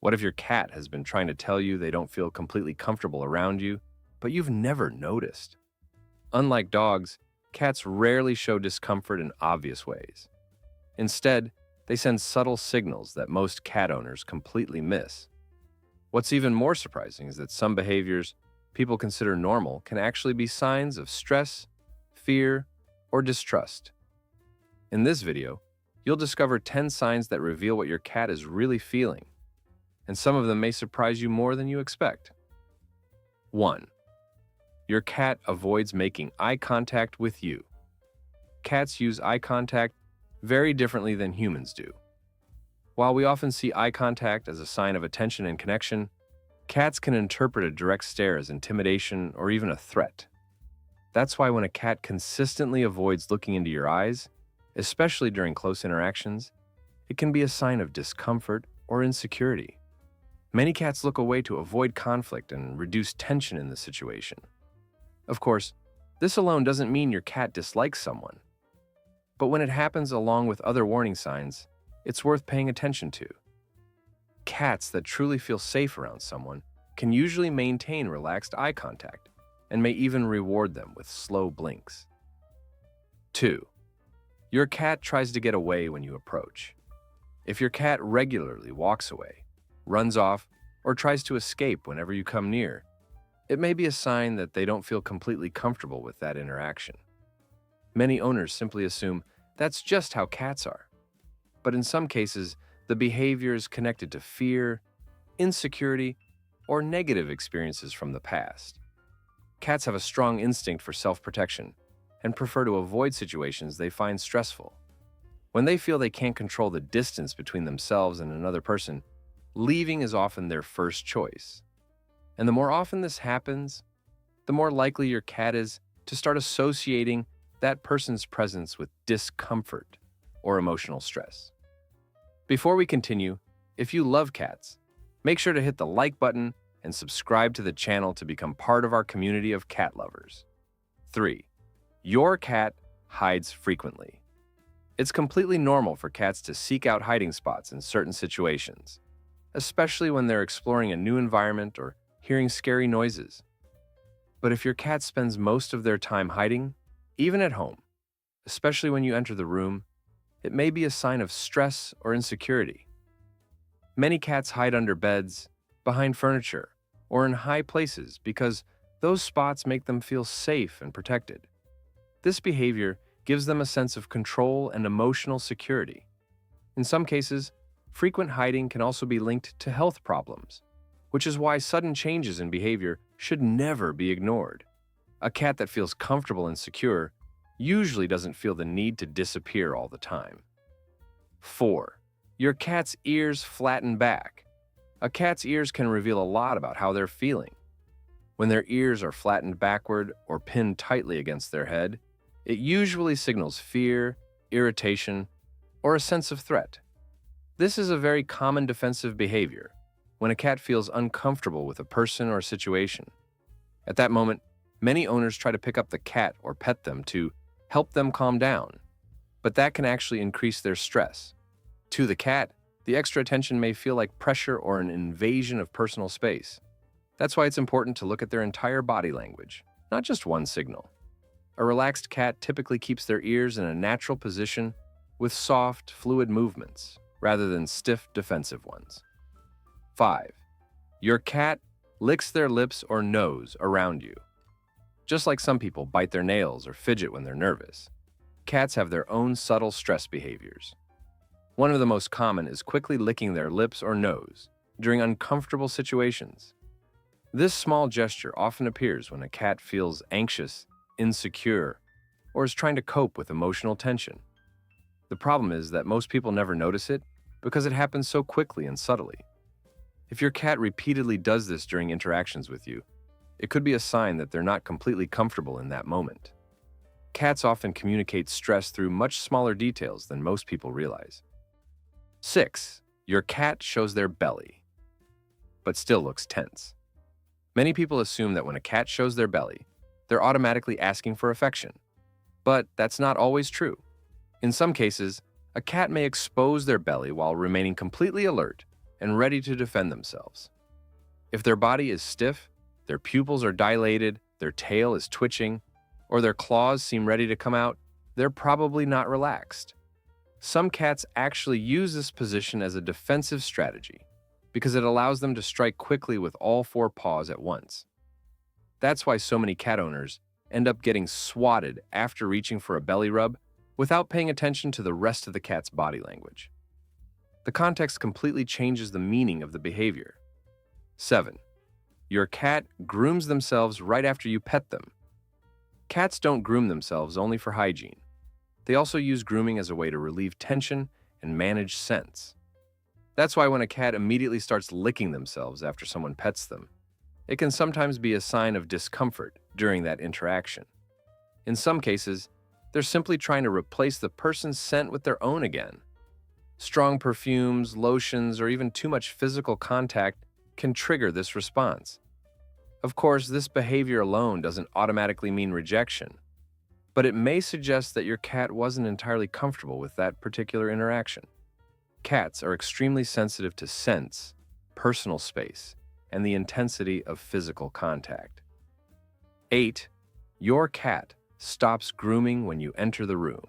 What if your cat has been trying to tell you they don't feel completely comfortable around you, but you've never noticed? Unlike dogs, cats rarely show discomfort in obvious ways. Instead, they send subtle signals that most cat owners completely miss. What's even more surprising is that some behaviors people consider normal can actually be signs of stress, fear, or distrust. In this video, you'll discover 10 signs that reveal what your cat is really feeling, and some of them may surprise you more than you expect. 1. Your cat avoids making eye contact with you. Cats use eye contact very differently than humans do. While we often see eye contact as a sign of attention and connection, cats can interpret a direct stare as intimidation or even a threat. That's why when a cat consistently avoids looking into your eyes, especially during close interactions, it can be a sign of discomfort or insecurity. Many cats look away to avoid conflict and reduce tension in the situation. Of course, this alone doesn't mean your cat dislikes someone. But when it happens along with other warning signs, it's worth paying attention to. Cats that truly feel safe around someone can usually maintain relaxed eye contact and may even reward them with slow blinks. 2. Your cat tries to get away when you approach. If your cat regularly walks away, runs off, or tries to escape whenever you come near, it may be a sign that they don't feel completely comfortable with that interaction. Many owners simply assume that's just how cats are. But in some cases, the behavior is connected to fear, insecurity, or negative experiences from the past. Cats have a strong instinct for self-protection and prefer to avoid situations they find stressful. When they feel they can't control the distance between themselves and another person, leaving is often their first choice. And the more often this happens, the more likely your cat is to start associating that person's presence with discomfort or emotional stress. Before we continue, if you love cats, make sure to hit the like button and subscribe to the channel to become part of our community of cat lovers. 3. Your cat hides frequently. It's completely normal for cats to seek out hiding spots in certain situations, especially when they're exploring a new environment or hearing scary noises. But if your cat spends most of their time hiding, even at home, especially when you enter the room, it may be a sign of stress or insecurity. Many cats hide under beds, behind furniture, or in high places because those spots make them feel safe and protected. This behavior gives them a sense of control and emotional security. In some cases, frequent hiding can also be linked to health problems, which is why sudden changes in behavior should never be ignored. A cat that feels comfortable and secure usually doesn't feel the need to disappear all the time. 4. Your cat's ears flatten back. A cat's ears can reveal a lot about how they're feeling. When their ears are flattened backward or pinned tightly against their head, it usually signals fear, irritation, or a sense of threat. This is a very common defensive behavior when a cat feels uncomfortable with a person or situation. At that moment, many owners try to pick up the cat or pet them to help them calm down, but that can actually increase their stress. To the cat, the extra attention may feel like pressure or an invasion of personal space. That's why it's important to look at their entire body language, not just one signal. A relaxed cat typically keeps their ears in a natural position with soft, fluid movements, rather than stiff, defensive ones. 5. Your cat licks their lips or nose around you. Just like some people bite their nails or fidget when they're nervous, cats have their own subtle stress behaviors. One of the most common is quickly licking their lips or nose during uncomfortable situations. This small gesture often appears when a cat feels anxious, insecure, or is trying to cope with emotional tension. The problem is that most people never notice it because it happens so quickly and subtly. If your cat repeatedly does this during interactions with you, it could be a sign that they're not completely comfortable in that moment. Cats often communicate stress through much smaller details than most people realize. 6. Your cat shows their belly, but still looks tense. Many people assume that when a cat shows their belly, they're automatically asking for affection. But that's not always true. In some cases, a cat may expose their belly while remaining completely alert and ready to defend themselves. If their body is stiff, their pupils are dilated, their tail is twitching, or their claws seem ready to come out, they're probably not relaxed. Some cats actually use this position as a defensive strategy because it allows them to strike quickly with all four paws at once. That's why so many cat owners end up getting swatted after reaching for a belly rub without paying attention to the rest of the cat's body language. The context completely changes the meaning of the behavior. 7. Your cat grooms themselves right after you pet them. Cats don't groom themselves only for hygiene. They also use grooming as a way to relieve tension and manage scents. That's why when a cat immediately starts licking themselves after someone pets them, it can sometimes be a sign of discomfort during that interaction. In some cases, they're simply trying to replace the person's scent with their own again. Strong perfumes, lotions, or even too much physical contact can trigger this response. Of course, this behavior alone doesn't automatically mean rejection, but it may suggest that your cat wasn't entirely comfortable with that particular interaction. Cats are extremely sensitive to scents, personal space, and the intensity of physical contact. 8. Your cat stops grooming when you enter the room.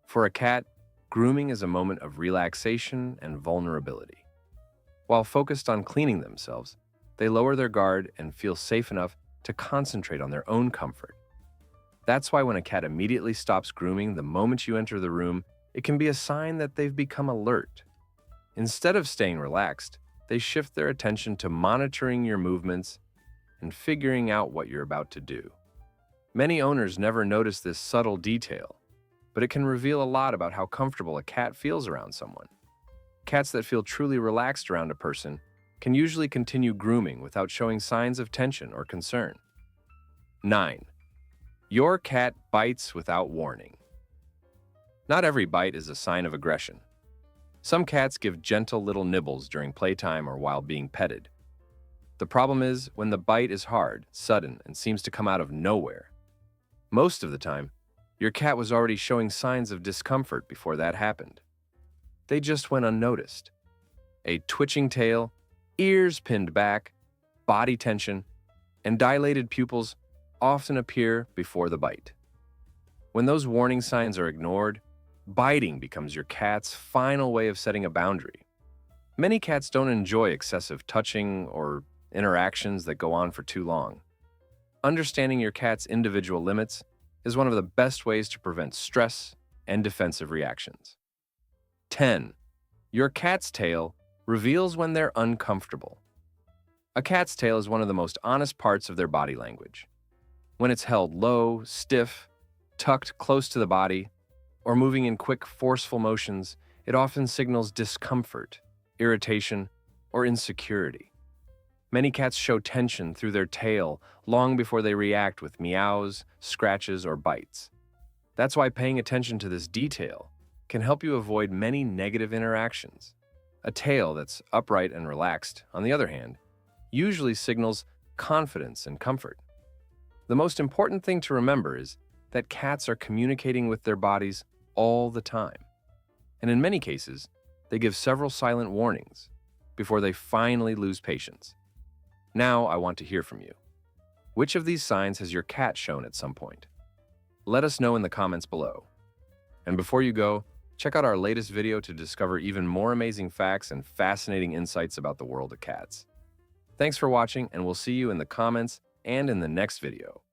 For a cat, grooming is a moment of relaxation and vulnerability. While focused on cleaning themselves, they lower their guard and feel safe enough to concentrate on their own comfort. That's why when a cat immediately stops grooming the moment you enter the room, it can be a sign that they've become alert. Instead of staying relaxed, they shift their attention to monitoring your movements and figuring out what you're about to do. Many owners never notice this subtle detail, but it can reveal a lot about how comfortable a cat feels around someone. Cats that feel truly relaxed around a person can usually continue grooming without showing signs of tension or concern. 9. Your cat bites without warning. Not every bite is a sign of aggression. Some cats give gentle little nibbles during playtime or while being petted. The problem is when the bite is hard, sudden, and seems to come out of nowhere. Most of the time, your cat was already showing signs of discomfort before that happened. They just went unnoticed. A twitching tail, ears pinned back, body tension, and dilated pupils often appear before the bite. When those warning signs are ignored, biting becomes your cat's final way of setting a boundary. Many cats don't enjoy excessive touching or interactions that go on for too long. Understanding your cat's individual limits is one of the best ways to prevent stress and defensive reactions. 10. Your cat's tail reveals when they're uncomfortable. A cat's tail is one of the most honest parts of their body language. When it's held low, stiff, tucked close to the body, or moving in quick, forceful motions, it often signals discomfort, irritation, or insecurity. Many cats show tension through their tail long before they react with meows, scratches, or bites. That's why paying attention to this detail can help you avoid many negative interactions. A tail that's upright and relaxed, on the other hand, usually signals confidence and comfort. The most important thing to remember is that cats are communicating with their bodies all the time. And in many cases, they give several silent warnings before they finally lose patience. Now I want to hear from you. Which of these signs has your cat shown at some point? Let us know in the comments below. And before you go, check out our latest video to discover even more amazing facts and fascinating insights about the world of cats. Thanks for watching, and we'll see you in the comments and in the next video.